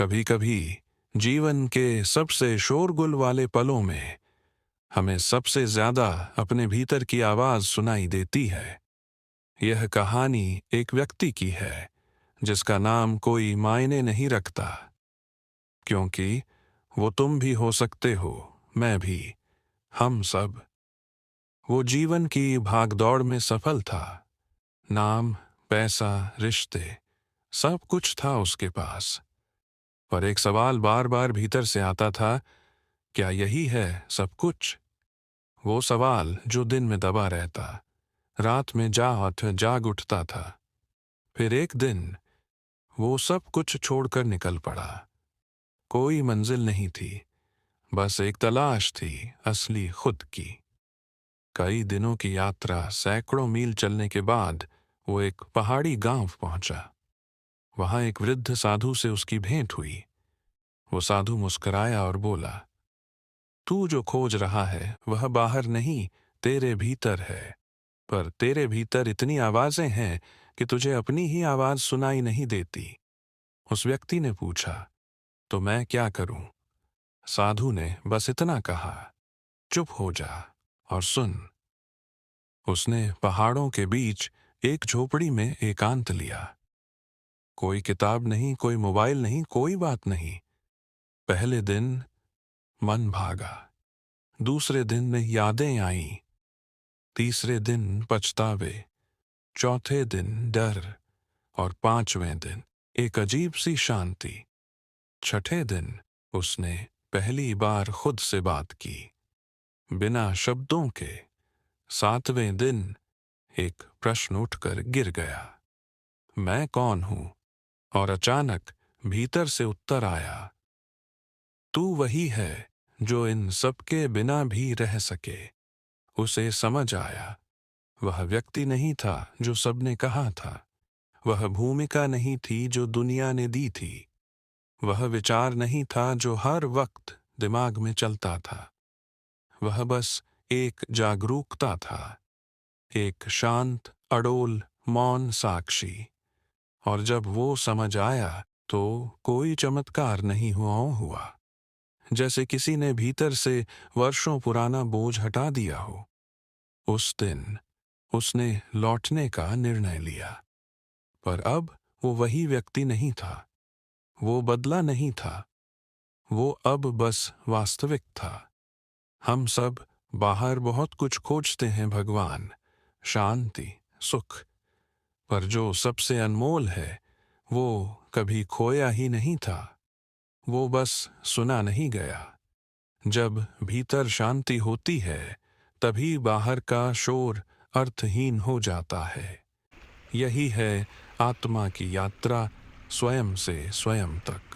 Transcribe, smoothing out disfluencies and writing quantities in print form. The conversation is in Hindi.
कभी कभी जीवन के सबसे शोरगुल वाले पलों में हमें सबसे ज्यादा अपने भीतर की आवाज सुनाई देती है। यह कहानी एक व्यक्ति की है जिसका नाम कोई मायने नहीं रखता, क्योंकि वो तुम भी हो सकते हो, मैं भी, हम सब। वो जीवन की भागदौड़ में सफल था। नाम, पैसा, रिश्ते, सब कुछ था उसके पास। पर एक सवाल बार बार भीतर से आता था, क्या यही है सब कुछ? वो सवाल जो दिन में दबा रहता, रात में जाग उठता था। फिर एक दिन वो सब कुछ छोड़कर निकल पड़ा। कोई मंजिल नहीं थी, बस एक तलाश थी, असली खुद की। कई दिनों की यात्रा, सैकड़ों मील चलने के बाद वो एक पहाड़ी गांव पहुंचा। वहां एक वृद्ध साधु से उसकी भेंट हुई। वो साधु मुस्कुराया और बोला, तू जो खोज रहा है वह बाहर नहीं, तेरे भीतर है। पर तेरे भीतर इतनी आवाजें हैं कि तुझे अपनी ही आवाज सुनाई नहीं देती। उस व्यक्ति ने पूछा, तो मैं क्या करूं? साधु ने बस इतना कहा, चुप हो जा और सुन। उसने पहाड़ों के बीच एक झोपड़ी में एकांत लिया। कोई किताब नहीं, कोई मोबाइल नहीं, कोई बात नहीं। पहले दिन मन भागा, दूसरे दिन यादें आईं, तीसरे दिन पछतावे, चौथे दिन डर, और पांचवें दिन एक अजीब सी शांति। छठे दिन उसने पहली बार खुद से बात की, बिना शब्दों के। सातवें दिन एक प्रश्न उठकर गिर गया, मैं कौन हूं? और अचानक भीतर से उत्तर आया, तू वही है जो इन सबके बिना भी रह सके। उसे समझ आया, वह व्यक्ति नहीं था जो सबने कहा था। वह भूमिका नहीं थी जो दुनिया ने दी थी। वह विचार नहीं था जो हर वक्त दिमाग में चलता था। वह बस एक जागरूकता था, एक शांत, अडोल, मौन साक्षी। और जब वो समझ आया तो कोई चमत्कार नहीं हुआ। जैसे किसी ने भीतर से वर्षों पुराना बोझ हटा दिया हो। उस दिन उसने लौटने का निर्णय लिया। पर अब वो वही व्यक्ति नहीं था। वो बदला नहीं था। वो अब बस वास्तविक था। हम सब बाहर बहुत कुछ खोजते हैं, भगवान, शांति, सुख। पर जो सबसे अनमोल है वो कभी खोया ही नहीं था। वो बस सुना नहीं गया। जब भीतर शांति होती है तभी बाहर का शोर अर्थहीन हो जाता है। यही है आत्मा की यात्रा, स्वयं से स्वयं तक।